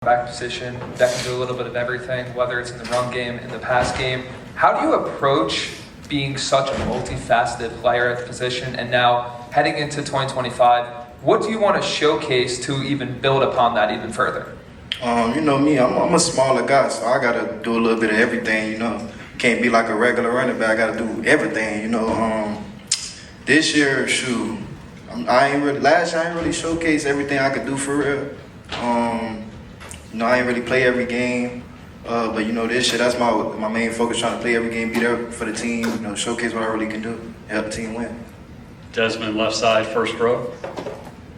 Back position that can do a little bit of everything, whether it's in the run game, in the pass game. How do you approach being such a multifaceted player at the position? And now heading into 2025, what do you want to showcase to even build upon that even further? You know me, I'm a smaller guy, so I gotta do a little bit of everything. Can't be like a regular running back. I gotta do everything. This year, last year I ain't really showcased everything I could do for real. I ain't really play every game, but this year that's my main focus, trying to play every game, be there for the team, showcase what I really can do, help the team win. Desmond, left side, first row.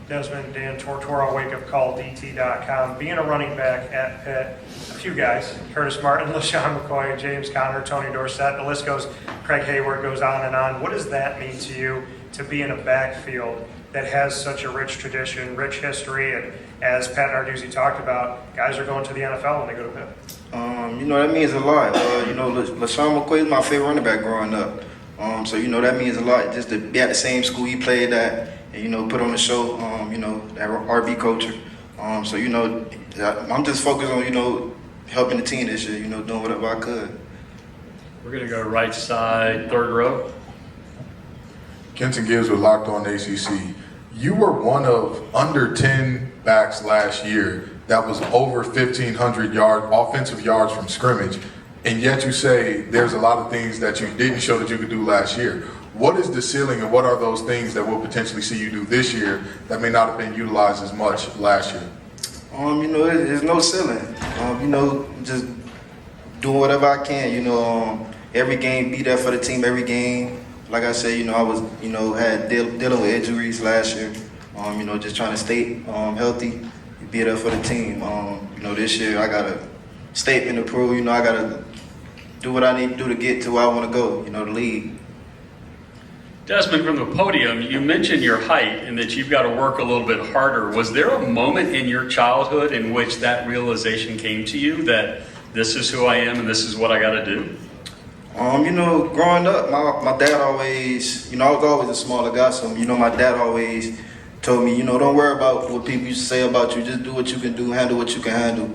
Desmond, Dan Tortora, wakeupcalldt.com. Being a running back at Pitt, a few guys, Curtis Martin, LaShawn McCoy, James Conner, Tony Dorsett, the list goes, Craig Hayward goes on and on. What does that mean to you to be in a backfield that has such a rich tradition, rich history, and as Pat Narduzzi talked about, guys are going to the NFL when they go to Pitt? That means a lot. LaShawn McCoy is my favorite running back growing up. So that means a lot just to be at the same school he played at and, put on the show, that RB culture. I'm just focused on, helping the team this year, doing whatever I could. We're going to go right side, third row. Kenton Gibbs with Locked On ACC. You were one of under 10 backs last year that was over 1,500 offensive yards from scrimmage, and yet you say there's a lot of things that you didn't show that you could do last year. What is the ceiling, and what are those things that we'll potentially see you do this year that may not have been utilized as much last year? There's no ceiling. Just doing whatever I can. Every game, be there for the team. Every game. Like I said, I was, dealing with injuries last year. Just trying to stay healthy, be there for the team. This year I got a statement to prove. I got to do what I need to do to get to where I want to go. The league. Desmond, from the podium, you mentioned your height and that you've got to work a little bit harder. Was there a moment in your childhood in which that realization came to you that this is who I am and this is what I got to do? Growing up, my dad always, I was always a smaller guy, so, my dad always told me, don't worry about what people used to say about you, just do what you can do, handle what you can handle.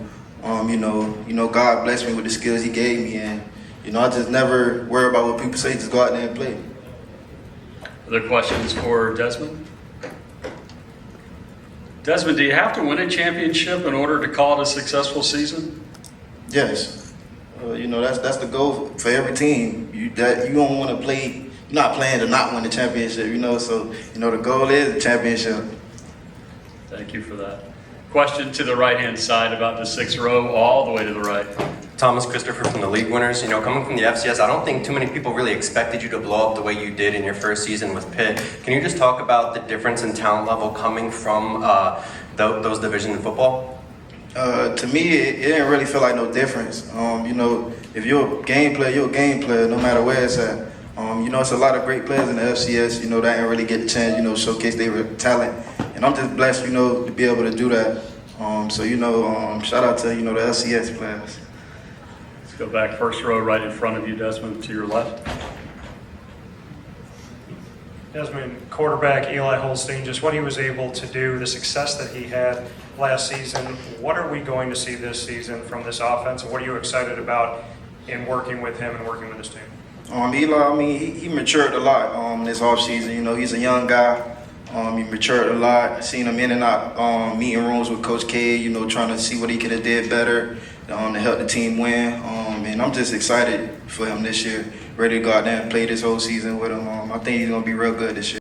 God blessed me with the skills he gave me, and, I just never worry about what people say, just go out there and play. Other questions for Desmond? Desmond, do you have to win a championship in order to call it a successful season? Yes. That's the goal for every team. You don't want to play. You're not playing to not win the championship. So the goal is the championship. Thank you for that. Question to the right-hand side about the sixth row, all the way to the right. Thomas Christopher from the League Winners. Coming from the FCS, I don't think too many people really expected you to blow up the way you did in your first season with Pitt. Can you just talk about the difference in talent level coming from those divisions in football? To me, it didn't really feel like no difference. If you're a game player, you're a game player, no matter where it's at. It's a lot of great players in the FCS, that didn't really get the chance, showcase their talent. And I'm just blessed, to be able to do that. Shout out to, the FCS players. Let's go back first row right in front of you, Desmond, to your left. Desmond, quarterback Eli Holstein, just what he was able to do, the success that he had last season. What are we going to see this season from this offense, and what are you excited about in working with him and working with his team? Eli, he matured a lot this offseason. He's a young guy. He matured a lot. Seen him in and out meeting rooms with Coach K, trying to see what he could have did better to help the team win. And I'm just excited for him this year. Ready to go out there and play this whole season with him. I think he's going to be real good this year.